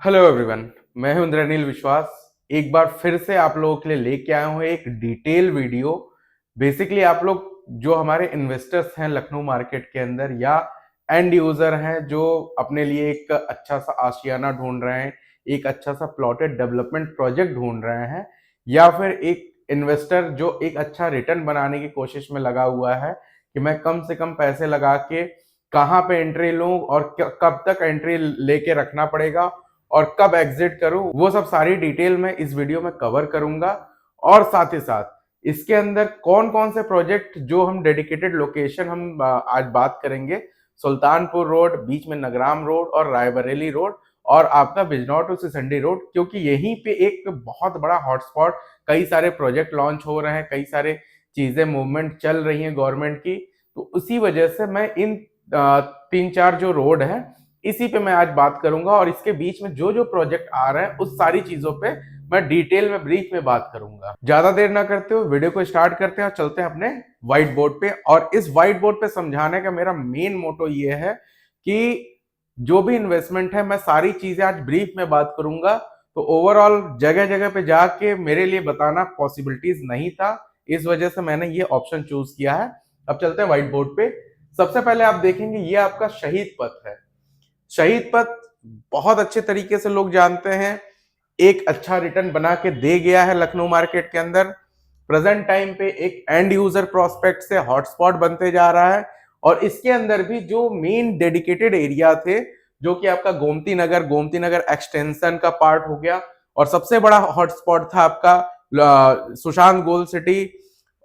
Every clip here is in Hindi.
Hello everyone. मैं हूं इंद्रनील विश्वास। एक बार फिर से आप लोगों के लिए लेके आया हूं एक डिटेल वीडियो। बेसिकली आप लोग जो हमारे इन्वेस्टर्स हैं लखनऊ मार्केट के अंदर या एंड यूजर हैं जो अपने लिए एक अच्छा सा आशियाना ढूंढ रहे हैं, एक अच्छा सा प्लॉटेड डेवलपमेंट प्रोजेक्ट ढूंढ रहे हैं, या फिर एक इन्वेस्टर जो एक अच्छा रिटर्न बनाने की कोशिश में लगा हुआ है कि मैं कम से कम पैसे लगा के कहाँ पे एंट्री लूं और कब तक एंट्री लेके रखना पड़ेगा और कब एग्जिट करूं, वो सब सारी डिटेल में इस वीडियो में कवर करूंगा। और साथ ही साथ इसके अंदर कौन कौन से प्रोजेक्ट जो हम डेडिकेटेड लोकेशन हम आज बात करेंगे, सुल्तानपुर रोड, बीच में नगराम रोड और रायबरेली रोड और आपका बिजनौर टू सिसंडी रोड, क्योंकि यहीं पे एक बहुत बड़ा हॉटस्पॉट, कई सारे प्रोजेक्ट लॉन्च हो रहे हैं, कई सारे चीजें मूवमेंट चल रही हैं गवर्नमेंट की। तो उसी वजह से मैं इन तीन चार जो रोड है इसी पे मैं आज बात करूंगा और इसके बीच में जो जो प्रोजेक्ट आ रहे हैं उस सारी चीजों पे मैं डिटेल में ब्रीफ में बात करूंगा। ज्यादा देर ना करते हुए वीडियो को स्टार्ट करते हैं और चलते हैं अपने व्हाइट बोर्ड पे। और इस व्हाइट बोर्ड पे समझाने का मेरा मेन मोटो ये है कि जो भी इन्वेस्टमेंट है मैं सारी चीजें आज ब्रीफ में बात करूंगा। तो ओवरऑल जगह जगह पे जाके मेरे लिए बताना पॉसिबिलिटीज नहीं था, इस वजह से मैंने ये ऑप्शन चूज किया है। अब चलते हैं व्हाइट बोर्ड पे। सबसे पहले आप देखेंगे ये आपका शहीद पथ है। शहीद पथ बहुत अच्छे तरीके से लोग जानते हैं, एक अच्छा रिटर्न बना के दे गया है लखनऊ मार्केट के अंदर। प्रेजेंट टाइम पे एक एंड यूजर प्रोस्पेक्ट से हॉटस्पॉट बनते जा रहा है। और इसके अंदर भी जो मेन डेडिकेटेड एरिया थे, जो कि आपका गोमती नगर एक्सटेंशन का पार्ट हो गया, और सबसे बड़ा हॉटस्पॉट था आपका सुशांत गोल्ड सिटी,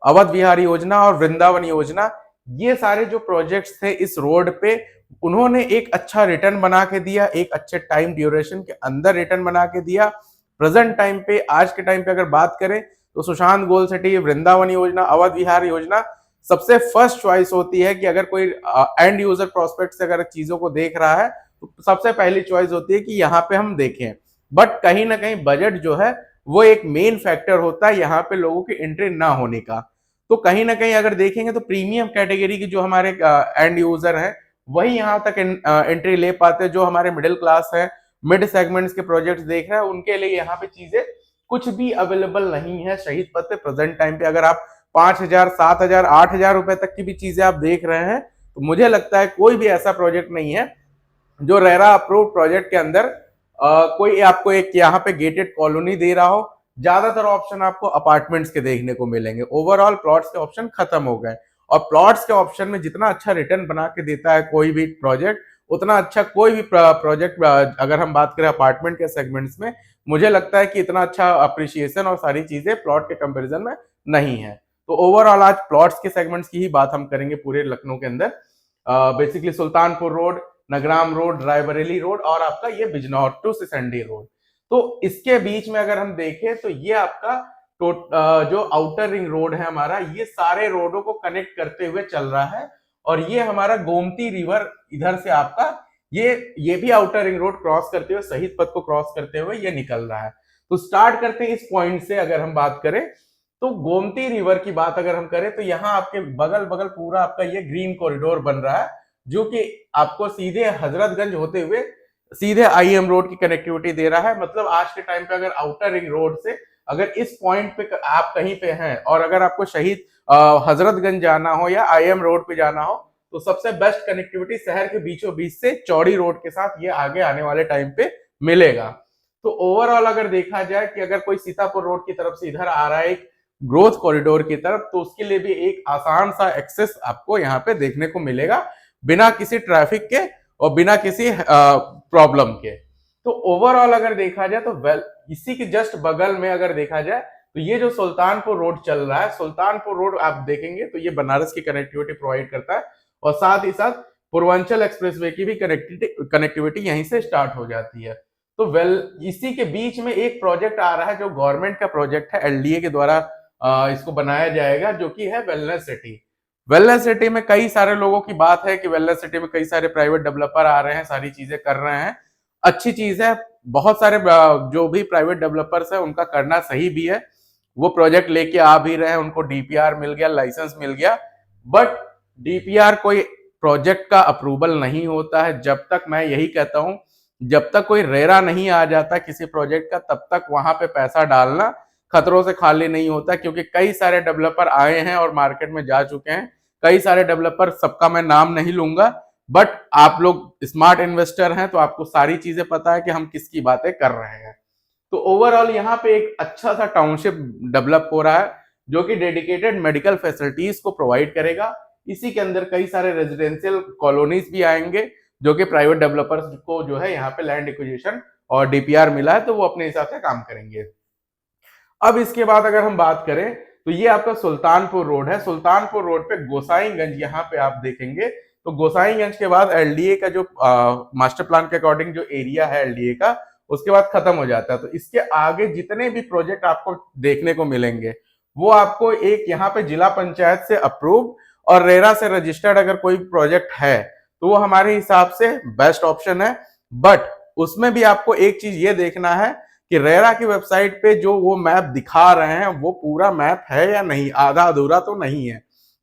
अवध विहार योजना और वृंदावन योजना। ये सारे जो प्रोजेक्ट्स थे इस रोड पे, उन्होंने एक अच्छा रिटर्न बना के दिया, एक अच्छे टाइम ड्यूरेशन के अंदर रिटर्न बना के दिया। प्रेजेंट टाइम पे, आज के टाइम पे अगर बात करें तो सुशांत गोल्ड सिटी, वृंदावन योजना, अवध विहार योजना सबसे फर्स्ट चॉइस होती है कि अगर कोई एंड यूजर प्रोस्पेक्ट से अगर चीजों को देख रहा है तो सबसे पहली चॉइस होती है कि यहाँ पे हम देखें। बट कहीं ना कहीं बजट जो है वो एक मेन फैक्टर होता है यहाँ पे लोगों की एंट्री ना होने का। तो कहीं ना कहीं अगर देखेंगे तो प्रीमियम कैटेगरी की जो हमारे एंड यूजर है वही यहाँ तक एंट्री ले पाते हैं। जो हमारे मिडिल क्लास है, मिड सेगमेंट्स के प्रोजेक्ट्स देख रहे हैं, उनके लिए यहाँ पे चीजें कुछ भी अवेलेबल नहीं है शहीद पथ पे प्रेजेंट टाइम पे। अगर आप 5,000, 7,000, 8,000 रुपए तक की भी चीजें आप देख रहे हैं तो मुझे लगता है कोई भी ऐसा प्रोजेक्ट नहीं है जो रेरा अप्रूव प्रोजेक्ट के अंदर कोई आपको एक यहाँ पे गेटेड कॉलोनी दे रहा हो। ज्यादातर ऑप्शन आपको अपार्टमेंट्स के देखने को मिलेंगे। ओवरऑल प्लॉट्स के ऑप्शन खत्म हो गए। और प्लॉट्स के ऑप्शन में जितना अच्छा रिटर्न बना के देता है कोई भी प्रोजेक्ट, उतना अच्छा कोई भी प्रोजेक्ट अगर हम बात करें अपार्टमेंट के सेगमेंट्स में, मुझे लगता है कि इतना अच्छा अप्रिसिएशन और सारी चीजें प्लॉट के कंपैरिजन में नहीं है। तो ओवरऑल आज प्लॉट्स के सेगमेंट्स की ही बात हम करेंगे पूरे लखनऊ के अंदर। Basically Sultanpur road, Nagram road, Raebareli road और आपका ये बिजनौर टू सिसंडी रोड। तो इसके बीच में अगर हम देखें तो ये आपका जो आउटर रिंग रोड है हमारा, ये सारे रोडों को कनेक्ट करते हुए चल रहा है। और ये हमारा गोमती रिवर इधर से आपका ये भी आउटर रिंग रोड क्रॉस करते हुए, शहीद पथ को क्रॉस करते हुए ये निकल रहा है। तो स्टार्ट करते हैं इस पॉइंट से। अगर हम बात करें तो गोमती रिवर की बात अगर हम करें तो यहाँ आपके बगल बगल पूरा आपका ये ग्रीन कॉरिडोर बन रहा है, जो कि आपको सीधे हजरतगंज होते हुए सीधे आईएम रोड की कनेक्टिविटी दे रहा है। मतलब आज के टाइम पे अगर आउटर रिंग रोड से अगर इस पॉइंट पे आप कहीं पे हैं और अगर आपको शहीद हजरतगंज जाना हो या आईएम रोड पे जाना हो, तो सबसे बेस्ट कनेक्टिविटी शहर के बीचों बीच से चौड़ी रोड के साथ ये आगे आने वाले टाइम पे मिलेगा। तो ओवरऑल अगर देखा जाए कि अगर कोई सीतापुर रोड की तरफ से इधर आ रहा है ग्रोथ कॉरिडोर की तरफ, तो उसके लिए भी एक आसान सा एक्सेस आपको यहाँ पे देखने को मिलेगा, बिना किसी ट्रैफिक के और बिना किसी प्रॉब्लम के। तो ओवरऑल अगर देखा जाए तो वेल, इसी के जस्ट बगल में अगर देखा जाए तो ये जो सुल्तानपुर रोड चल रहा है, सुल्तानपुर रोड आप देखेंगे तो ये बनारस की कनेक्टिविटी प्रोवाइड करता है और साथ ही साथ पूर्वांचल एक्सप्रेसवे की भी कनेक्टिविटी यहीं से स्टार्ट हो जाती है। तो वेल, इसी के बीच में एक प्रोजेक्ट आ रहा है जो गवर्नमेंट का प्रोजेक्ट है, एलडीए के द्वारा इसको बनाया जाएगा, जो कि है वेलनेस सिटी। वेलनेस सिटी में कई सारे लोगों की बात है कि वेलनेस सिटी में कई सारे प्राइवेट डेवलपर आ रहे हैं, सारी चीजें कर रहे हैं, अच्छी चीज है। बहुत सारे जो भी प्राइवेट डेवलपर्स है उनका करना सही भी है, वो प्रोजेक्ट लेके आ भी रहे हैं, उनको डीपीआर मिल गया, लाइसेंस मिल गया। बट डीपीआर कोई प्रोजेक्ट का अप्रूवल नहीं होता है जब तक, मैं यही कहता हूं जब तक कोई रेरा नहीं आ जाता किसी प्रोजेक्ट का, तब तक वहां पे पैसा डालना खतरों से खाली नहीं होता, क्योंकि कई सारे डेवलपर आए हैं और मार्केट में जा चुके हैं। कई सारे डेवलपर, सबका मैं नाम नहीं लूंगा, बट आप लोग स्मार्ट इन्वेस्टर हैं तो आपको सारी चीजें पता है कि हम किसकी बातें कर रहे हैं। तो ओवरऑल यहाँ पे एक अच्छा सा टाउनशिप डेवलप हो रहा है जो कि डेडिकेटेड मेडिकल फैसिलिटीज को प्रोवाइड करेगा। इसी के अंदर कई सारे रेजिडेंशियल कॉलोनीज भी आएंगे जो कि प्राइवेट डेवलपर्स को जो है यहाँ पे लैंड एक्विजिशन और डीपीआर मिला है तो वो अपने हिसाब से काम करेंगे। अब इसके बाद अगर हम बात करें तो ये आपका सुल्तानपुर रोड है। सुल्तानपुर रोड पे गोसाईगंज यहाँ पे आप देखेंगे तो गोसाईगंज के बाद एलडीए का जो मास्टर प्लान के अकॉर्डिंग जो एरिया है एलडीए का, उसके बाद खत्म हो जाता है। तो इसके आगे जितने भी प्रोजेक्ट आपको देखने को मिलेंगे वो आपको एक यहाँ पे जिला पंचायत से अप्रूव और रेरा से रजिस्टर्ड अगर कोई प्रोजेक्ट है तो वो हमारे हिसाब से बेस्ट ऑप्शन है। बट उसमें भी आपको एक चीज ये देखना है कि रेरा की वेबसाइट पे जो वो मैप दिखा रहे हैं वो पूरा मैप है या नहीं, आधा अधूरा तो नहीं है।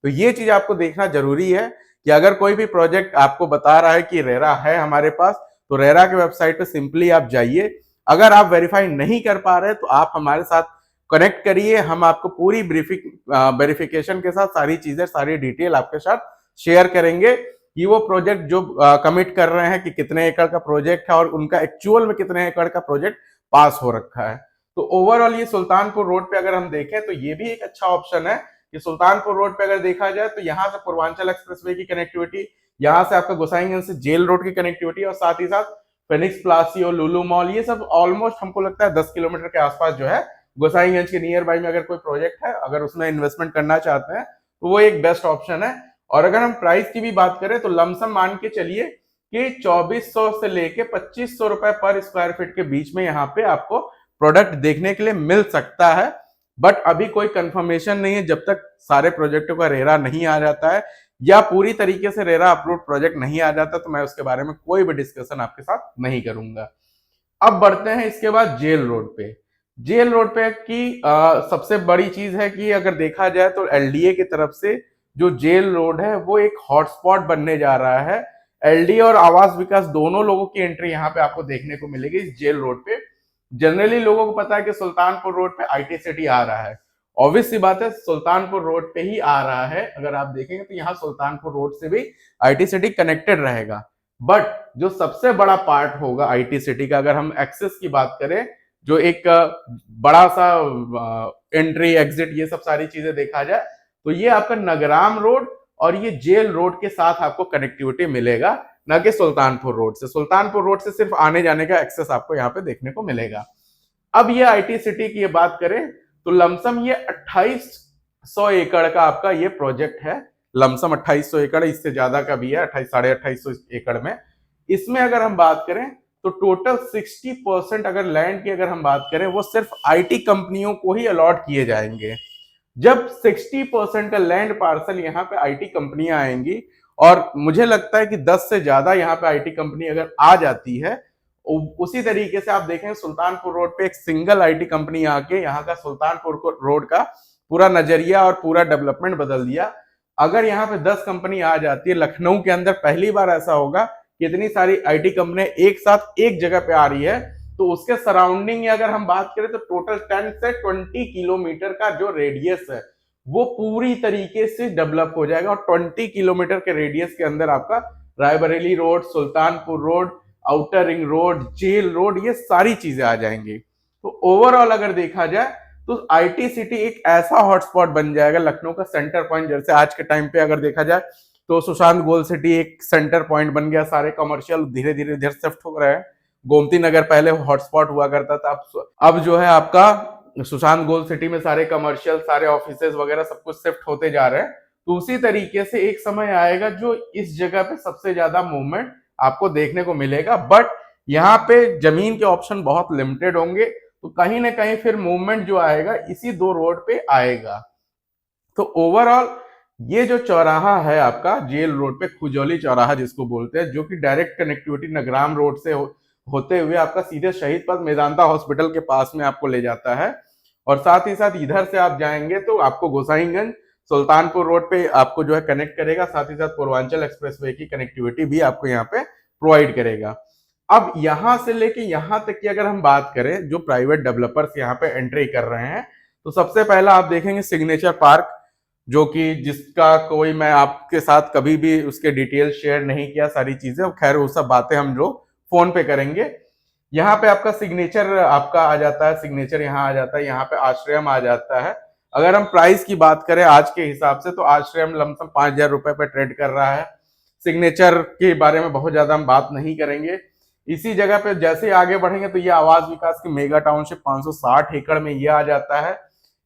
तो ये चीज आपको देखना जरूरी है कि अगर कोई भी प्रोजेक्ट आपको बता रहा है कि रेरा है हमारे पास, तो रेरा की वेबसाइट पे सिंपली आप जाइए। अगर आप वेरीफाई नहीं कर पा रहे तो आप हमारे साथ कनेक्ट करिए, हम आपको पूरी वेरिफिकेशन के साथ सारी चीजें, सारी डिटेल आपके साथ शेयर करेंगे कि वो प्रोजेक्ट जो कमिट कर रहे हैं कि कितने एकड़ का प्रोजेक्ट है और उनका एक्चुअल में कितने एकड़ का प्रोजेक्ट पास हो रखा है। तो ओवरऑल ये सुल्तानपुर रोड पे अगर हम देखें तो ये भी एक अच्छा ऑप्शन है कि सुल्तानपुर रोड पे अगर देखा जाए तो यहाँ से पूर्वांचल एक्सप्रेसवे की कनेक्टिविटी, यहाँ से आपका गोसाईगंज से जेल रोड की कनेक्टिविटी और साथ ही साथ फेनिक्स प्लासियो, लुलु मॉल, ये सब ऑलमोस्ट हमको लगता है 10 किलोमीटर के आसपास जो है गोसाईगंज के नियर बाई में अगर कोई प्रोजेक्ट है, अगर उसमें इन्वेस्टमेंट करना चाहते हैं तो वो एक बेस्ट ऑप्शन है। और अगर हम प्राइस की भी बात करें तो लमसम मान के चलिए कि 2400 से लेके 2500 रुपए पर स्क्वायर फीट के बीच में यहाँ पे आपको प्रोडक्ट देखने के लिए मिल सकता है। बट अभी कोई कंफर्मेशन नहीं है जब तक सारे प्रोजेक्टों का रेरा नहीं आ जाता है या पूरी तरीके से रेरा अप्रूव्ड प्रोजेक्ट नहीं आ जाता, तो मैं उसके बारे में कोई भी डिस्कशन आपके साथ नहीं करूंगा। अब बढ़ते हैं इसके बाद जेल रोड पे। जेल रोड पे की सबसे बड़ी चीज है कि अगर देखा जाए तो एलडीए की तरफ से जो जेल रोड है वो एक हॉटस्पॉट बनने जा रहा है। एलडीए और आवास विकास दोनों लोगों की एंट्री यहाँ पे आपको देखने को मिलेगी इस जेल रोड पे। जनरली लोगों को पता है कि सुल्तानपुर रोड पे आईटी सिटी आ रहा है, ऑब्वियस सी बात है सुल्तानपुर रोड पे ही आ रहा है। अगर आप देखेंगे तो यहाँ सुल्तानपुर रोड से भी आईटी सिटी कनेक्टेड रहेगा। बट जो सबसे बड़ा पार्ट होगा आईटी सिटी का, अगर हम एक्सेस की बात करें, जो एक बड़ा सा एंट्री एग्जिट ये सब सारी चीजें देखा जाए तो ये आपका नगराम रोड और ये जेल रोड के साथ आपको कनेक्टिविटी मिलेगा, ना कि सुल्तानपुर रोड से। सुल्तानपुर रोड से सिर्फ आने जाने का एक्सेस आपको यहाँ पे देखने को मिलेगा। अब ये आईटी सिटी की बात करें तो लमसम ये 2800 एकड़ का आपका ये प्रोजेक्ट है। लमसम 2800 एकड़, इससे ज्यादा का भी है, 2800 एकड़ में। इसमें अगर हम बात करें तो टोटल 60% अगर लैंड की अगर हम बात करें वो सिर्फ आईटी कंपनियों को ही अलॉट किए जाएंगे। जब 60% का लैंड पार्सल यहाँ पे आईटी कंपनियां आएंगी, और मुझे लगता है कि 10 से ज्यादा यहाँ पे आईटी कंपनी अगर आ जाती है, उसी तरीके से आप देखें सुल्तानपुर रोड पे एक सिंगल आईटी कंपनी आके यहाँ का सुल्तानपुर रोड का पूरा नजरिया और पूरा डेवलपमेंट बदल दिया। अगर यहाँ पे 10 कंपनी आ जाती है, लखनऊ के अंदर पहली बार ऐसा होगा कि इतनी सारी आईटी कंपनी एक साथ एक जगह पे आ रही है, तो उसके सराउंडिंग अगर हम बात करें तो टोटल 10 से 20 किलोमीटर का जो रेडियस है वो पूरी तरीके से डेवलप हो जाएगा। और 20 किलोमीटर के रेडियस के अंदर आपका Raebareli road, Sultanpur road, outer ring road, jail road, ये सारी चीजें आ जाएंगी। तो ओवरऑल अगर देखा जाए तो आईटी सिटी एक ऐसा हॉटस्पॉट बन जाएगा, लखनऊ का सेंटर पॉइंट। जैसे आज के टाइम पे अगर देखा जाए तो सुशांत गोल्ड सिटी एक सेंटर पॉइंट बन गया, सारे कमर्शियल धीरे धीरे इधर शिफ्ट हो रहे हैं। गोमती नगर पहले हॉटस्पॉट हुआ करता था, अब जो है आपका सुशांत गोल्ड सिटी में सारे कमर्शियल, सारे ऑफिसेज वगैरह सब कुछ शिफ्ट होते जा रहे हैं। तो उसी तरीके से एक समय आएगा जो इस जगह पे सबसे ज्यादा मूवमेंट आपको देखने को मिलेगा। बट यहाँ पे जमीन के ऑप्शन बहुत लिमिटेड होंगे, तो कहीं ना कहीं फिर मूवमेंट जो आएगा इसी दो रोड पे आएगा। तो ओवरऑल ये जो चौराहा है आपका जेल रोड पे, खुजौली चौराहा जिसको बोलते हैं, जो कि डायरेक्ट कनेक्टिविटी नगराम रोड से होते हुए आपका सीधे शहीद पथ मेदांता हॉस्पिटल के पास में आपको ले जाता है। और साथ ही साथ इधर से आप जाएंगे तो आपको गोसाईगंज सुल्तानपुर रोड पे आपको जो है कनेक्ट करेगा, साथ ही साथ पूर्वांचल एक्सप्रेसवे की कनेक्टिविटी भी आपको यहाँ पे प्रोवाइड करेगा। अब यहां से लेके यहां तक की अगर हम बात करें, जो प्राइवेट डेवलपर्स यहाँ पे एंट्री कर रहे हैं, तो सबसे पहला आप देखेंगे सिग्नेचर पार्क, जो कि जिसका कोई मैं आपके साथ कभी भी उसके डिटेल शेयर नहीं किया, सारी चीजें, खैर वो सब बातें हम लोग फोन पे करेंगे। यहाँ पे आपका सिग्नेचर आपका आ जाता है, सिग्नेचर यहाँ आ जाता है, यहाँ पे आश्रयम आ जाता है। अगर हम प्राइस की बात करें आज के हिसाब से, तो आश्रयम लमसम 5,000 रुपए पे ट्रेड कर रहा है। सिग्नेचर के बारे में बहुत ज्यादा हम बात नहीं करेंगे। इसी जगह पे जैसे ही आगे बढ़ेंगे तो ये आवास विकास की मेगा टाउनशिप 560 एकड़ में ये आ जाता है।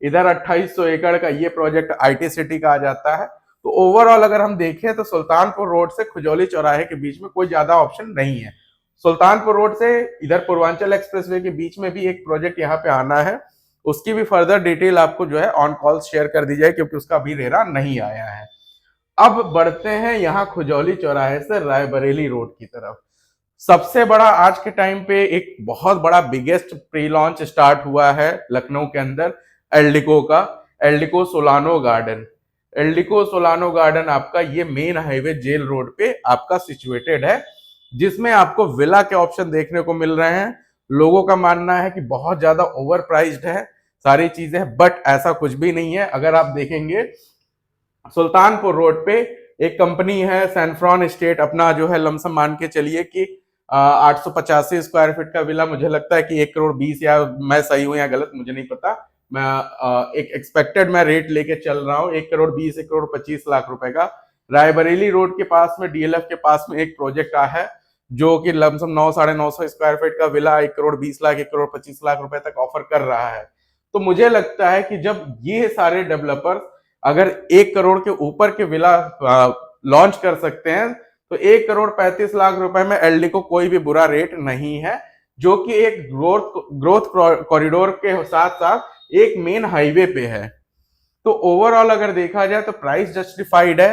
इधर 2800 एकड़ का ये प्रोजेक्ट आईटी सिटी का आ जाता है। तो ओवरऑल अगर हम देखें तो सुल्तानपुर रोड से खुजौली चौराहे के बीच में कोई ज्यादा ऑप्शन नहीं है। सुल्तानपुर रोड से इधर पूर्वांचल एक्सप्रेसवे के बीच में भी एक प्रोजेक्ट यहाँ पे आना है, उसकी भी फर्दर डिटेल आपको जो है ऑन कॉल शेयर कर दी जाए, क्योंकि उसका अभी रेरा नहीं आया है। अब बढ़ते हैं यहाँ खुजौली चौराहे से रायबरेली रोड की तरफ। सबसे बड़ा आज के टाइम पे एक बहुत बड़ा बिगेस्ट प्री लॉन्च स्टार्ट हुआ है लखनऊ के अंदर, एल्डिको का, Eldeco solano garden. Eldeco solano garden आपका ये मेन हाईवे जेल रोड पे आपका सिचुएटेड है, जिसमें आपको विला के ऑप्शन देखने को मिल रहे हैं। लोगों का मानना है कि बहुत ज्यादा ओवर प्राइस्ड है सारी चीजें, बट ऐसा कुछ भी नहीं है। अगर आप देखेंगे सुल्तानपुर रोड पे एक कंपनी है सैनफ्रॉन एस्टेट, अपना जो है लमसम मान के चलिए कि 885 स्क्वायर फीट का विला, मुझे लगता है कि 1,20 करोड़, या मैं सही हूं या गलत मुझे नहीं पता, मैं एक एक्सपेक्टेड मैं रेट लेके चल रहा हूं, 1,20 करोड़ 1,25 करोड़ रुपए का। रायबरेली रोड के पास में डीएलएफ के पास में एक प्रोजेक्ट आ है, जो कि लमसम 900-950 स्क्वायर फीट का विला 1,20 करोड़ 1,25 करोड़ रुपए तक ऑफर कर रहा है। तो मुझे लगता है कि जब ये सारे डेवलपर्स अगर 1 करोड़ के ऊपर के विला लॉन्च कर सकते हैं, तो 1,35 करोड़ रुपए में एलडी को कोई भी बुरा रेट नहीं है, जो कि एक ग्रोथ कॉरिडोर के साथ साथ एक मेन हाईवे पे है। तो ओवरऑल अगर देखा जाए तो प्राइस जस्टिफाइड है।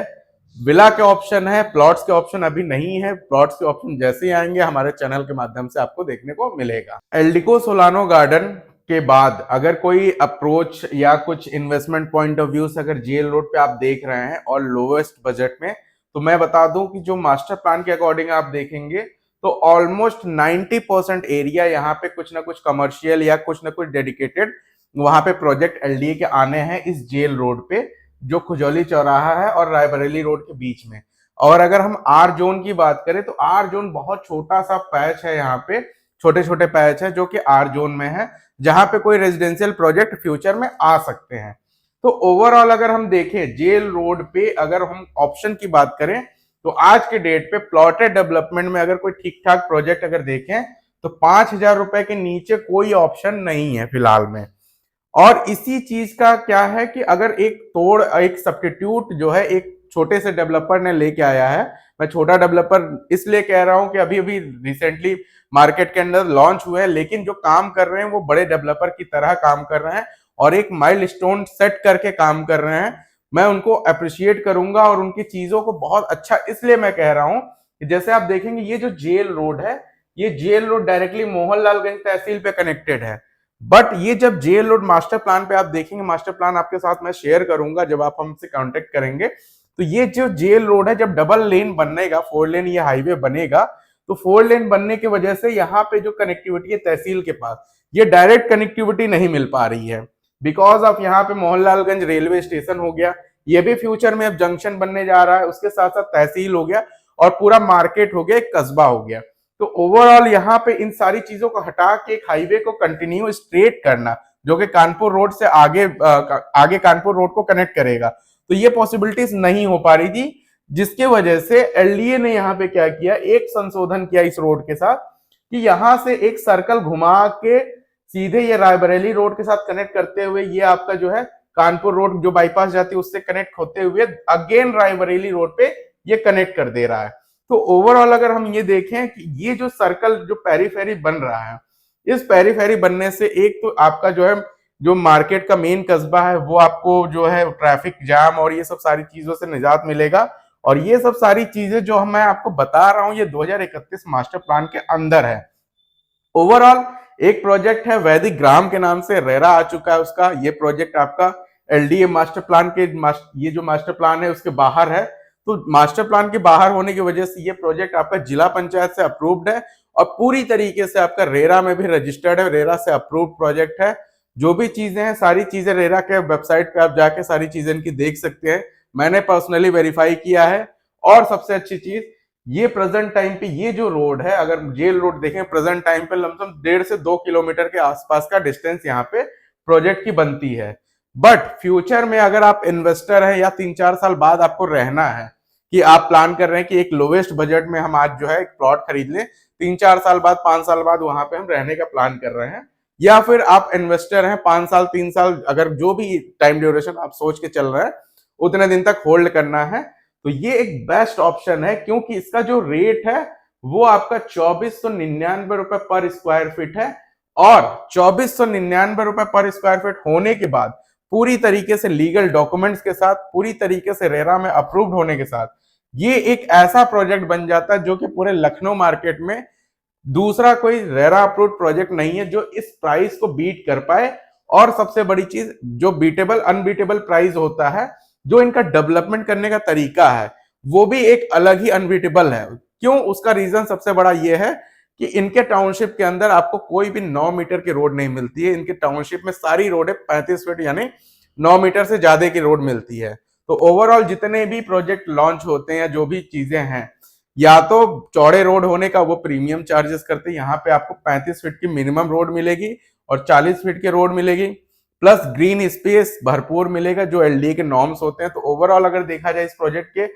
विला के ऑप्शन है, प्लॉट्स के ऑप्शन अभी नहीं है। प्लॉट्स के ऑप्शन जैसे ही आएंगे हमारे चैनल के माध्यम से आपको देखने को मिलेगा। एल्डिको सोलानो गार्डन के बाद अगर कोई अप्रोच या कुछ इन्वेस्टमेंट पॉइंट ऑफ व्यू से अगर जेल रोड पे आप देख रहे हैं और लोवेस्ट बजट में, तो मैं बता दूं कि जो मास्टर प्लान के अकॉर्डिंग आप देखेंगे तो ऑलमोस्ट 90% एरिया यहाँ पे कुछ ना कुछ कमर्शियल या कुछ ना कुछ डेडिकेटेड वहां पे प्रोजेक्ट एलडीए के आने हैं इस जेल रोड पे, जो खुजौली चौराहा है और रायबरेली रोड के बीच में। और अगर हम आर जोन की बात करें तो आर जोन बहुत छोटा सा पैच है, यहाँ पे छोटे छोटे पैच है जो कि आर जोन में है, जहां पे कोई रेजिडेंशियल प्रोजेक्ट फ्यूचर में आ सकते हैं। तो ओवरऑल अगर हम देखें जेल रोड पे, अगर हम ऑप्शन की बात करें तो आज के डेट पे प्लॉटेड डेवलपमेंट में अगर कोई ठीक ठाक प्रोजेक्ट अगर देखें तो 5,000 रुपए के नीचे कोई ऑप्शन नहीं है फिलहाल में। और इसी चीज का क्या है कि अगर एक सब्स्टिट्यूट जो है एक छोटे से डेवलपर ने लेके आया है, मैं छोटा डेवलपर इसलिए कह रहा हूं कि अभी अभी रिसेंटली मार्केट के अंदर लॉन्च हुए हैं, लेकिन जो काम कर रहे हैं वो बड़े डेवलपर की तरह काम कर रहे हैं और एक माइलस्टोन सेट करके काम कर रहे हैं। मैं उनको अप्रिशिएट करूंगा और उनकी चीजों को बहुत अच्छा इसलिए मैं कह रहा हूं कि जैसे आप देखेंगे ये जो जेल रोड है, ये जेल रोड डायरेक्टली मोहनलालगंज तहसील पे कनेक्टेड है। बट ये जब जेल रोड मास्टर प्लान पे आप देखेंगे, मास्टर प्लान आपके साथ मैं शेयर करूंगा जब आप हमसे कांटेक्ट करेंगे, तो ये जो जेल रोड है जब डबल लेन बनेगा, 4 लेन ये हाईवे बनेगा, तो 4 लेन बनने की वजह से यहाँ पे जो कनेक्टिविटी है तहसील के पास, ये डायरेक्ट कनेक्टिविटी नहीं मिल पा रही है, बिकॉज ऑफ यहाँ पे मोहनलालगंज रेलवे स्टेशन हो गया, ये भी फ्यूचर में अब जंक्शन बनने जा रहा है, उसके साथ साथ तहसील हो गया और पूरा मार्केट हो गया, एक कस्बा हो गया। तो ओवरऑल यहाँ पे इन सारी चीजों को हटा के एक हाईवे को कंटिन्यू स्ट्रेट करना, जो कि कानपुर रोड से आगे कानपुर रोड को कनेक्ट करेगा, तो ये पॉसिबिलिटीज नहीं हो पा रही थी, जिसके वजह से एलडीए ने यहाँ पे क्या किया, एक संशोधन किया इस रोड के साथ कि यहाँ से एक सर्कल घुमा के सीधे ये रायबरेली रोड के साथ कनेक्ट करते हुए ये आपका जो है कानपुर रोड जो बाईपास जाती है उससे कनेक्ट होते हुए अगेन रायबरेली रोड पे ये कनेक्ट कर दे रहा है। तो ओवरऑल अगर हम ये देखें कि ये जो सर्कल जो पेरीफेरी बन रहा है, इस पेरीफेरी बनने से एक तो आपका जो है जो मार्केट का मेन कस्बा है वो आपको जो है ट्रैफिक जाम और ये सब सारी चीजों से निजात मिलेगा। और ये सब सारी चीजें जो मैं आपको बता रहा हूं ये 2031 मास्टर प्लान के अंदर है। ओवरऑल एक प्रोजेक्ट है वैदिक ग्राम के नाम से, रेरा आ चुका है उसका, ये प्रोजेक्ट आपका एलडीए मास्टर प्लान के ये जो मास्टर प्लान है उसके बाहर है। तो मास्टर प्लान के बाहर होने की वजह से ये प्रोजेक्ट आपका जिला पंचायत से अप्रूव्ड है और पूरी तरीके से आपका रेरा में भी रजिस्टर्ड है, रेरा से अप्रूव्ड प्रोजेक्ट है। जो भी चीजें हैं सारी चीजें रेरा के वेबसाइट पे आप जाके सारी चीजें इनकी देख सकते हैं। मैंने पर्सनली वेरीफाई किया है। और सबसे अच्छी चीज, ये प्रेजेंट टाइम पे ये जो रोड है, अगर जेल रोड देखें प्रेजेंट टाइम पे लमसम 1.5 से 2 किलोमीटर के आसपास का डिस्टेंस यहाँ पे प्रोजेक्ट की बनती है। बट फ्यूचर में अगर आप इन्वेस्टर हैं या 3-4 साल बाद आपको रहना है, कि आप प्लान कर रहे हैं कि एक लोवेस्ट बजट में हम आज जो है एक प्लॉट खरीद लें, 3-4 साल बाद 5 साल बाद वहां पे हम रहने का प्लान कर रहे हैं, या फिर आप इन्वेस्टर हैं 5 साल 3 साल, अगर जो भी टाइम ड्यूरेशन आप सोच के चल रहे हैं उतने दिन तक होल्ड करना है, तो ये एक बेस्ट ऑप्शन है। क्योंकि इसका जो रेट है वो आपका 2499 रुपए पर स्क्वायर फीट है। और 2499 रुपए पर स्क्वायर फीट होने के बाद पूरी तरीके से लीगल डॉक्यूमेंट्स के साथ, पूरी तरीके से रेरा में अप्रूव्ड होने के साथ, ये एक ऐसा प्रोजेक्ट बन जाता है जो कि पूरे लखनऊ मार्केट में दूसरा कोई रेरा अप्रूव्ड प्रोजेक्ट नहीं है जो इस प्राइस को बीट कर पाए। और सबसे बड़ी चीज, जो बीटेबल अनबीटेबल प्राइस होता है, जो इनका डेवलपमेंट करने का तरीका है वो भी एक अलग ही अनबीटेबल है। क्यों? उसका रीजन सबसे बड़ा ये है कि इनके टाउनशिप के अंदर आपको कोई भी 9 मीटर की रोड नहीं मिलती है। इनके टाउनशिप में सारी रोडें 35 फीट यानी 9 मीटर से ज्यादा की रोड मिलती है। तो ओवरऑल जितने भी प्रोजेक्ट लॉन्च होते हैं, जो भी चीजें हैं, या तो चौड़े रोड होने का वो प्रीमियम चार्जेस करते हैं। यहाँ पे आपको 35 फीट की मिनिमम रोड मिलेगी और 40 फीट की रोड मिलेगी, प्लस ग्रीन स्पेस भरपूर मिलेगा जो एलडीए के नॉर्म्स होते हैं। तो ओवरऑल अगर देखा जाए इस प्रोजेक्ट के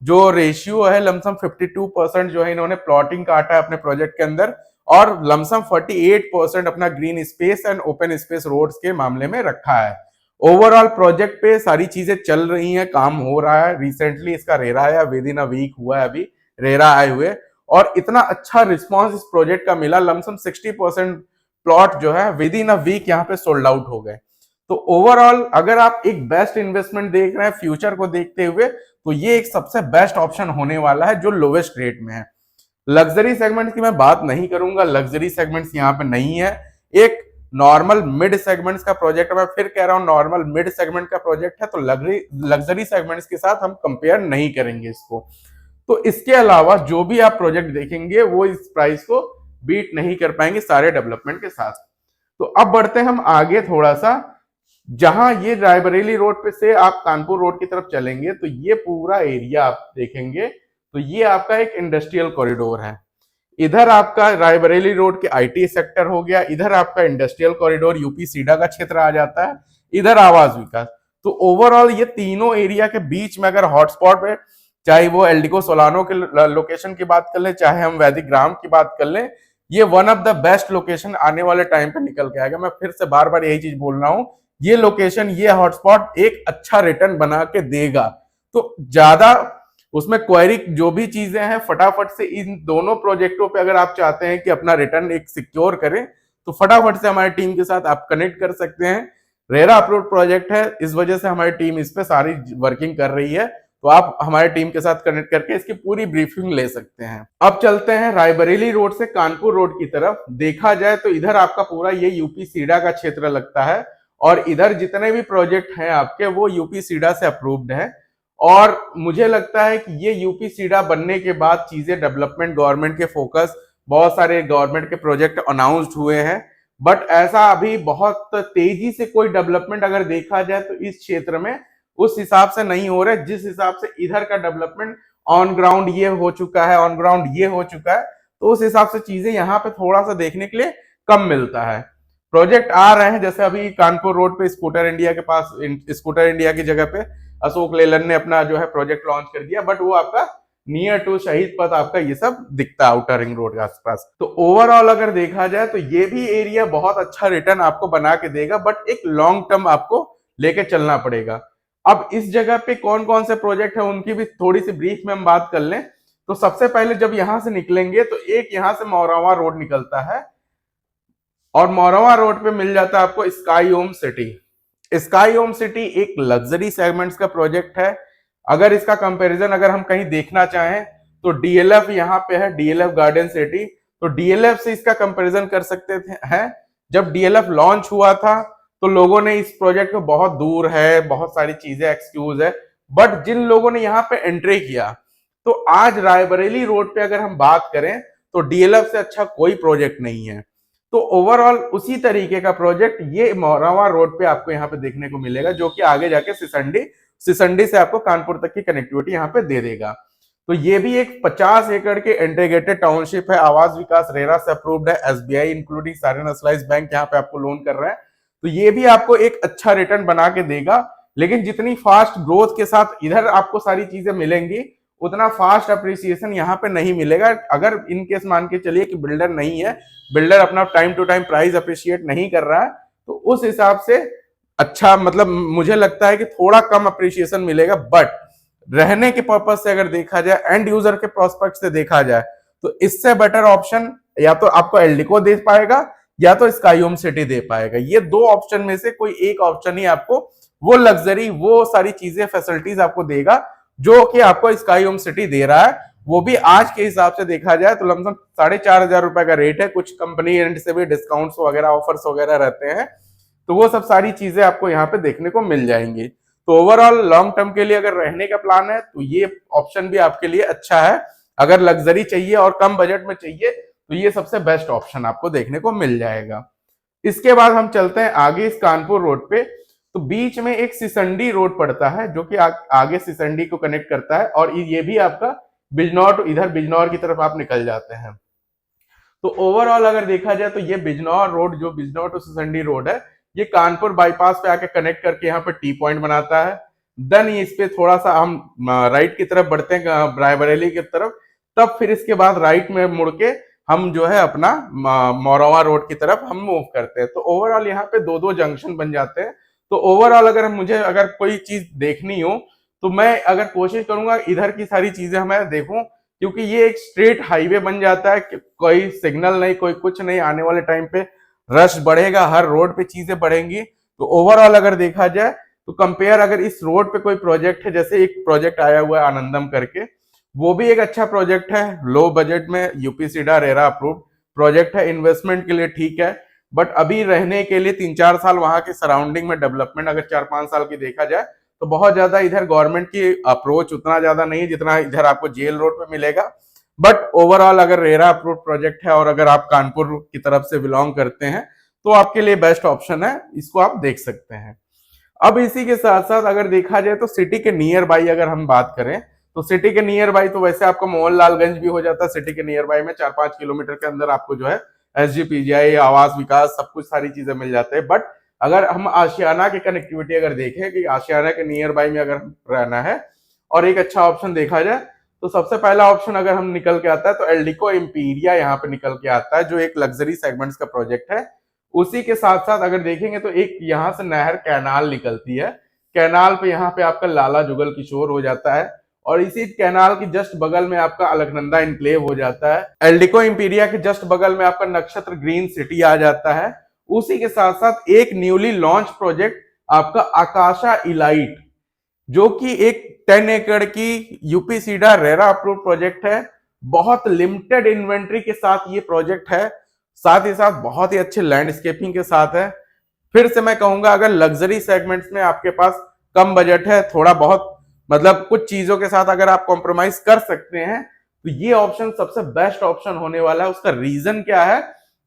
जो रेशियो है, लमसम 52% जो है इन्होंने प्लॉटिंग काटा है अपने प्रोजेक्ट के अंदर, और लमसम 48% अपना green space and open space roads के मामले में रखा है। ओवरऑल प्रोजेक्ट पे सारी चीजें चल रही हैं, काम हो रहा है। रिसेंटली इसका रेरा आया, विद इन अ वीक हुआ है अभी रेरा आए हुए, और इतना अच्छा रिस्पॉन्स इस प्रोजेक्ट का मिला, लमसम 60% प्लॉट जो है विद इन अ वीक यहाँ पे सोल्ड आउट हो गए। तो ओवरऑल अगर आप एक बेस्ट इन्वेस्टमेंट देख रहे हैं फ्यूचर को देखते हुए, तो ये एक सबसे बेस्ट ऑप्शन होने वाला है जो लोवेस्ट रेट में है। लग्जरी सेगमेंट की मैं बात नहीं करूंगा, लग्जरी सेगमेंट्स यहाँ पे नहीं है। एक नॉर्मल मिड सेगमेंट्स का प्रोजेक्ट, मैं फिर कह रहा हूं नॉर्मल मिड सेगमेंट का प्रोजेक्ट है, तो लग्जरी सेगमेंट्स के साथ हम कंपेयर नहीं करेंगे इसको। तो इसके अलावा जो भी आप प्रोजेक्ट देखेंगे वो इस प्राइस को बीट नहीं कर पाएंगे सारे डेवलपमेंट के साथ। तो अब बढ़ते हैं हम आगे थोड़ा सा। जहां ये रायबरेली रोड पे से आप कानपुर रोड की तरफ चलेंगे तो ये पूरा एरिया आप देखेंगे, तो ये आपका एक इंडस्ट्रियल कॉरिडोर है। इधर आपका रायबरेली रोड के आईटी सेक्टर हो गया, इधर आपका इंडस्ट्रियल कॉरिडोर यूपी सीडा का क्षेत्र आ जाता है, इधर आवास विकास। तो ओवरऑल ये तीनों एरिया के बीच में अगर हॉटस्पॉट है, चाहे वो एल्डिको सोलानो के लोकेशन की बात कर ले, चाहे हम वैदिक ग्राम की बात कर ले, ये one of the best location आने वाले टाइम पे निकल के आएगा। मैं फिर से बार बार यही चीज बोल रहा हूं, ये लोकेशन, ये हॉटस्पॉट एक अच्छा रिटर्न बना के देगा। तो ज्यादा उसमें क्वेरी जो भी चीजें हैं, फटाफट से इन दोनों प्रोजेक्टों पे अगर आप चाहते हैं कि अपना रिटर्न एक सिक्योर करें, तो फटाफट से हमारी टीम के साथ आप कनेक्ट कर सकते हैं। रेरा अप्रूव्ड प्रोजेक्ट है, इस वजह से हमारी टीम इस पे सारी वर्किंग कर रही है। तो आप हमारे टीम के साथ कनेक्ट करके इसकी पूरी ब्रीफिंग ले सकते हैं। अब चलते हैं रायबरेली रोड से कानपुर रोड की तरफ। देखा जाए तो इधर आपका पूरा ये यूपी सीडा का क्षेत्र लगता है, और इधर जितने भी प्रोजेक्ट हैं आपके वो यूपी सीडा से अप्रूव्ड है। और मुझे लगता है कि ये यूपी सीडा बनने के बाद चीजें डेवलपमेंट, गवर्नमेंट के फोकस, बहुत सारे गवर्नमेंट के प्रोजेक्ट अनाउंस्ड हुए हैं, बट ऐसा अभी बहुत तेजी से कोई डेवलपमेंट अगर देखा जाए तो इस क्षेत्र में उस हिसाब से नहीं हो रहा है जिस हिसाब से इधर का डेवलपमेंट ऑन ग्राउंड ये हो चुका है, ऑन ग्राउंड ये हो चुका है। तो उस हिसाब से चीजें यहाँ पे थोड़ा सा देखने के लिए कम मिलता है। प्रोजेक्ट आ रहे हैं, जैसे अभी कानपुर रोड पे स्कूटर इंडिया के पास, स्कूटर इंडिया की जगह पे अशोक लेलन ने अपना जो है प्रोजेक्ट लॉन्च कर दिया, बट वो आपका नियर टू शहीद पथ आपका ये सब दिखता है आउटर रिंग रोड के आसपास। तो ओवरऑल अगर देखा जाए तो ये भी एरिया बहुत अच्छा रिटर्न आपको बना के देगा, बट एक लॉन्ग टर्म आपको लेके चलना पड़ेगा। अब इस जगह पे कौन कौन से प्रोजेक्ट है उनकी भी थोड़ी सी ब्रीफ में हम बात कर लें। तो सबसे पहले जब यहां से निकलेंगे तो एक यहां से मौरावा रोड निकलता है, और मौरावा रोड पे मिल जाता है आपको sky home city. Sky home city एक लग्जरी सेगमेंट्स का प्रोजेक्ट है। अगर इसका कंपैरिजन अगर हम कहीं देखना चाहें तो डीएलएफ यहाँ पे है, डीएलएफ गार्डन सिटी। तो डीएलएफ से इसका कंपैरिजन कर सकते हैं। जब डीएलएफ लॉन्च हुआ था तो लोगों ने इस प्रोजेक्ट को बहुत दूर है, बहुत सारी चीजें एक्सक्यूज है, बट जिन लोगों ने यहाँ पे एंट्री किया, तो आज रायबरेली रोड पे अगर हम बात करें तो डीएलएफ से अच्छा कोई प्रोजेक्ट नहीं है। तो ओवरऑल उसी तरीके का प्रोजेक्ट ये मोरावा रोड पे आपको यहाँ पे देखने को मिलेगा, जो कि आगे जाके सिसंडी सिसंडी से आपको कानपुर तक की कनेक्टिविटी यहाँ पे दे देगा। तो ये भी एक 50 एकड़ के इंटीग्रेटेड टाउनशिप है, आवास विकास रेरा से अप्रूव्ड है, एसबीआई इंक्लूडिंग सारे नेशनलाइज्ड बैंक यहाँ पे आपको लोन कर रहा है। तो ये भी आपको एक अच्छा रिटर्न बना के देगा, लेकिन जितनी फास्ट ग्रोथ के साथ इधर आपको सारी चीजें मिलेंगी, उतना फास्ट अप्रिसिएशन यहाँ पे नहीं मिलेगा। अगर इन केस मान के चलिए कि बिल्डर नहीं है, बिल्डर अपना time to time price appreciate नहीं कर रहा है, तो उस हिसाब से अच्छा मतलब मुझे लगता है कि थोड़ा कम अप्रिशिएशन मिलेगा। बट रहने के पर्पज से अगर देखा जाए, एंड यूजर के प्रोस्पेक्ट से देखा जाए, तो इससे बेटर ऑप्शन या तो आपको एल्डिको दे पाएगा या तो स्काई होम सिटी दे पाएगा। ये दो ऑप्शन में से कोई एक ऑप्शन ही आपको वो लग्जरी, वो सारी चीजें, फैसिलिटीज आपको देगा जो कि आपको स्काई होम सिटी दे रहा है। वो भी आज के हिसाब से देखा जाए तो लमसम 4,500 रुपए का रेट है। कुछ कंपनी एंड से भी डिस्काउंट्स वगैरह, ऑफर्स वगैरह रहते हैं, तो वो सब सारी चीजें आपको यहाँ पे देखने को मिल जाएंगी। तो ओवरऑल लॉन्ग टर्म के लिए अगर रहने का प्लान है तो ये ऑप्शन भी आपके लिए अच्छा है। अगर लग्जरी चाहिए और कम बजट में चाहिए तो ये सबसे बेस्ट ऑप्शन आपको देखने को मिल जाएगा। इसके बाद हम चलते हैं आगे इस कानपुर रोड पे। तो बीच में एक सिसंडी रोड पड़ता है जो कि आगे सिसंडी को कनेक्ट करता है, और ये भी आपका बिजनौर, इधर बिजनौर की तरफ आप निकल जाते हैं। तो ओवरऑल अगर देखा जाए तो ये बिजनौर रोड, जो बिजनौर टू सिसंडी रोड है, ये कानपुर बाईपास पे आके कनेक्ट करके यहाँ पे टी पॉइंट बनाता है। देन इस पे थोड़ा सा हम राइट की तरफ बढ़ते हैं, रायबरेली की तरफ, तब फिर इसके बाद राइट में मुड़ के हम जो है अपना मोरावा रोड की तरफ हम मूव करते हैं। तो ओवरऑल यहाँ पे दो दो जंक्शन बन जाते हैं। तो ओवरऑल अगर कोई चीज देखनी हो तो मैं अगर कोशिश करूंगा इधर की सारी चीजें मैं देखूं, क्योंकि ये एक स्ट्रेट हाईवे बन जाता है, कोई सिग्नल नहीं, कोई कुछ नहीं। आने वाले टाइम पे रश बढ़ेगा, हर रोड पे चीजें बढ़ेंगी। तो ओवरऑल अगर देखा जाए तो कंपेयर, अगर इस रोड पे कोई प्रोजेक्ट है, जैसे एक प्रोजेक्ट आया हुआ है आनंदम करके, वो भी एक अच्छा प्रोजेक्ट है, लो बजट में, यूपीसीडा रेरा अप्रूव्ड प्रोजेक्ट है, इन्वेस्टमेंट के लिए ठीक है। बट अभी रहने के लिए 3-4 साल वहां के सराउंडिंग में डेवलपमेंट अगर 4-5 साल की देखा जाए तो बहुत ज्यादा इधर गवर्नमेंट की अप्रोच उतना ज्यादा नहीं है जितना इधर आपको जेल रोड पे मिलेगा। बट ओवरऑल अगर रेरा अप्रूव्ड प्रोजेक्ट है और अगर आप कानपुर की तरफ से बिलोंग करते हैं तो आपके लिए बेस्ट ऑप्शन है, इसको आप देख सकते हैं। अब इसी के साथ साथ अगर देखा जाए तो सिटी के नियर बाई अगर हम बात करें तो सिटी के नियर बाई तो वैसे आपको मोहनलालगंज भी हो जाता है। सिटी के नियर बाई में 4-5 किलोमीटर के अंदर आपको जो है एसजीपीजीआई, आवास विकास, सब कुछ सारी चीजें मिल जाते हैं। बट अगर हम आशियाना की कनेक्टिविटी अगर देखें कि आशियाना के नियर बाई में अगर रहना है और एक अच्छा ऑप्शन देखा जाए तो सबसे पहला ऑप्शन अगर हम निकल के आता है तो एल्डिको इंपीरिया यहाँ पे निकल के आता है, जो एक लग्जरी सेगमेंट्स का प्रोजेक्ट है। उसी के साथ साथ अगर देखेंगे तो एक यहाँ से नहर कैनाल निकलती है, कैनाल पे यहाँ पे आपका लाला जुगल किशोर हो जाता है, और इसी कैनाल की जस्ट बगल में आपका अलकनंदा इनक्लेव हो जाता है। एल्डिको इंपीरिया के जस्ट बगल में आपका नक्षत्र ग्रीन सिटी आ जाता है। उसी के साथ साथ एक न्यूली लॉन्च प्रोजेक्ट आपका आकाशा इलाइट, जो कि एक 10 एकड़ की यूपीसीडा रेरा अप्रूव प्रोजेक्ट है। बहुत लिमिटेड इन्वेंट्री के साथ ये प्रोजेक्ट है, साथ ही साथ बहुत ही अच्छे लैंडस्केपिंग के साथ है। फिर से मैं कहूंगा अगर लग्जरी सेगमेंट्स में आपके पास कम बजट है, थोड़ा बहुत मतलब कुछ चीजों के साथ अगर आप कॉम्प्रोमाइज कर सकते हैं तो ये ऑप्शन सबसे बेस्ट ऑप्शन होने वाला है। उसका रीजन क्या है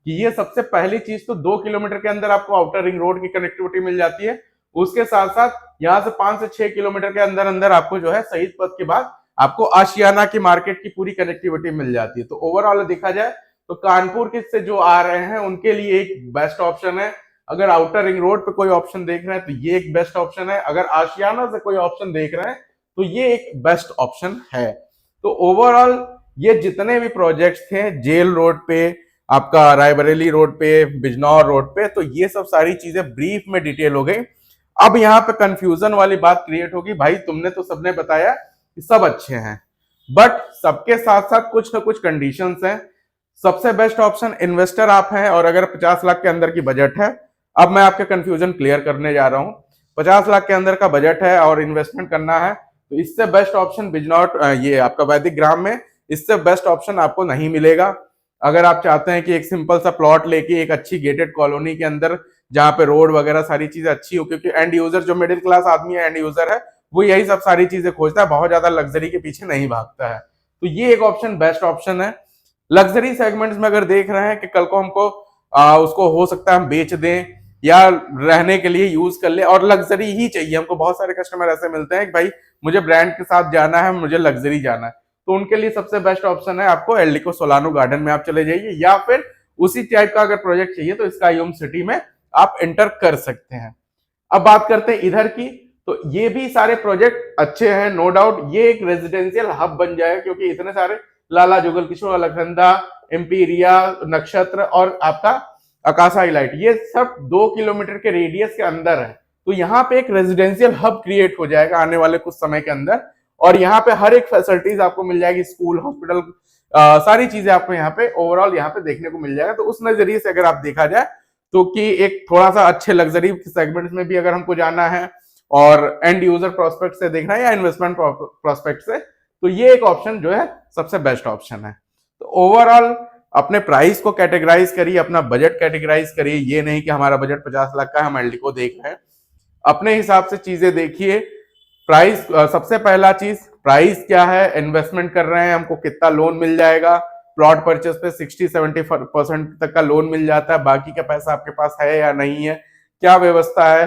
कि ये सबसे पहली चीज तो 2 किलोमीटर के अंदर आपको आउटर रिंग रोड की कनेक्टिविटी मिल जाती है। उसके साथ साथ यहाँ से 5 से 6 किलोमीटर के अंदर अंदर आपको जो है शहीद पथ के बाद आपको आशियाना की मार्केट की पूरी कनेक्टिविटी मिल जाती है। तो ओवरऑल देखा जाए तो कानपुर के से जो आ रहे हैं उनके लिए एक बेस्ट ऑप्शन है। अगर आउटर रिंग रोड पे कोई ऑप्शन देख रहे हैं तो ये एक बेस्ट ऑप्शन है। अगर आशियाना से कोई ऑप्शन देख रहे हैं तो ये एक बेस्ट ऑप्शन है। तो ओवरऑल ये जितने भी प्रोजेक्ट्स थे, जेल रोड पे, आपका रायबरेली रोड पे, बिजनौर रोड पे, तो ये सब सारी चीजें ब्रीफ में डिटेल हो गई। अब यहाँ पे कंफ्यूजन वाली बात क्रिएट होगी, भाई तुमने तो सबने बताया कि सब अच्छे हैं, बट सबके साथ साथ कुछ ना कुछ कंडीशंस हैं। सबसे बेस्ट ऑप्शन इन्वेस्टर आप हैं और अगर 50 लाख के अंदर की बजट है, अब मैं आपके कंफ्यूजन क्लियर करने जा रहा हूं। 50 लाख के अंदर का बजट है और इन्वेस्टमेंट करना है तो इससे बेस्ट ऑप्शन बिजनौर, ये आपका वैदिक ग्राम में, इससे बेस्ट ऑप्शन आपको नहीं मिलेगा। अगर आप चाहते हैं कि एक सिंपल सा प्लॉट लेके एक अच्छी गेटेड कॉलोनी के अंदर जहां पे रोड वगैरह सारी चीजें अच्छी हो, क्योंकि एंड यूजर जो मिडिल क्लास आदमी है, एंड यूजर है, वो यही सब सारी चीजें खोजता है, बहुत ज्यादा लग्जरी के पीछे नहीं भागता है। तो ये एक ऑप्शन बेस्ट ऑप्शन है। लग्जरी सेगमेंट्स में अगर देख रहे हैं कि कल को हमको उसको हो सकता है हम बेच दें या रहने के लिए यूज कर ले और लग्जरी ही चाहिए हमको। बहुत सारे कस्टमर ऐसे मिलते हैं कि भाई मुझे ब्रांड के साथ जाना है, मुझे लग्जरी जाना है, तो उनके लिए सबसे बेस्ट ऑप्शन है आपको एल्डिको सोलानो गार्डन में आप चले जाइए, या फिर उसी टाइप का अगर प्रोजेक्ट चाहिए तो स्काईहोम सिटी में आप एंटर कर सकते हैं। अब बात करते हैं इधर की, तो ये भी सारे प्रोजेक्ट अच्छे हैं, नो डाउट। ये एक रेजिडेंशियल हब बन जाएगा क्योंकि इतने सारे लाला जुगल किशोर, अलकनंदा, एम्पीरिया, नक्षत्र और आपका आकाशा हाईलाइट, ये सब 2 किलोमीटर के रेडियस के अंदर है। तो यहाँ पे एक रेजिडेंशियल हब क्रिएट हो जाएगा आने वाले कुछ समय के अंदर, और यहाँ पे हर एक फैसिलिटीज आपको मिल जाएगी, स्कूल, हॉस्पिटल, सारी चीजें आपको यहाँ पे ओवरऑल यहाँ पे देखने को मिल जाएगा। तो उस नजरिए से अगर आप देखा जाए तो कि एक थोड़ा सा अच्छे लग्जरी सेगमेंट्स में भी अगर हमको जाना है और एंड यूजर प्रोस्पेक्ट से देखना है या इन्वेस्टमेंट प्रोस्पेक्ट से, तो ये एक ऑप्शन जो है सबसे बेस्ट ऑप्शन है। तो ओवरऑल अपने प्राइस को कैटेगराइज करिए, अपना बजट कैटेगराइज करिए। ये नहीं कि हमारा बजट 50 लाख का है, हम एल्डिको देख रहे हैं, अपने हिसाब से चीजें देखिए। प्राइस, सबसे पहला चीज प्राइस क्या है, इन्वेस्टमेंट कर रहे हैं, हमको कितना लोन मिल जाएगा। प्लॉट परचेस पे 60-70% तक का लोन मिल जाता है, बाकी का पैसा आपके पास है या नहीं है, क्या व्यवस्था है,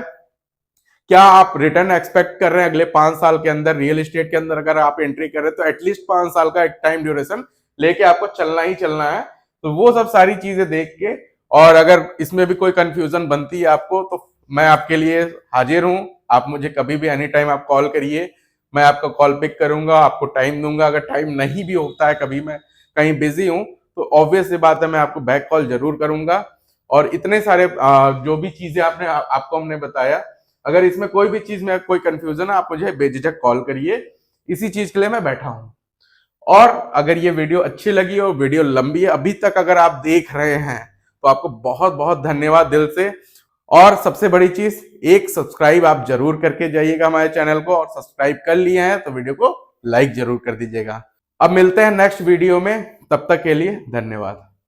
क्या आप रिटर्न एक्सपेक्ट कर रहे हैं अगले 5 साल के अंदर। रियल एस्टेट के अंदर अगर आप एंट्री कर रहे हैं तो एटलीस्ट 5 साल का एक टाइम ड्यूरेशन लेके आपको चलना ही चलना है। तो वो सब सारी चीजें देख के, और अगर इसमें भी कोई कंफ्यूजन बनती है आपको तो मैं आपके लिए हाजिर हूं। आप मुझे कभी भी एनी टाइम आप कॉल करिए, मैं आपका कॉल पिक करूंगा, आपको टाइम दूंगा। अगर टाइम नहीं भी होता है, कभी मैं कहीं बिजी हूं, तो ऑब्वियस सी बात है मैं आपको बैक कॉल जरूर करूंगा। और इतने सारे जो भी चीजें आपको हमने बताया, अगर इसमें कोई भी चीज में कोई कंफ्यूजन है, आप मुझे बेझिझक कॉल करिए, इसी चीज के लिए मैं बैठा हूं। और अगर ये वीडियो अच्छी लगी और वीडियो लंबी है, अभी तक अगर आप देख रहे हैं, तो आपको बहुत बहुत धन्यवाद दिल से। और सबसे बड़ी चीज, एक सब्सक्राइब आप जरूर करके जाइएगा हमारे चैनल को, और सब्सक्राइब कर लिए हैं तो वीडियो को लाइक जरूर कर दीजिएगा। अब मिलते हैं नेक्स्ट वीडियो में, तब तक के लिए धन्यवाद।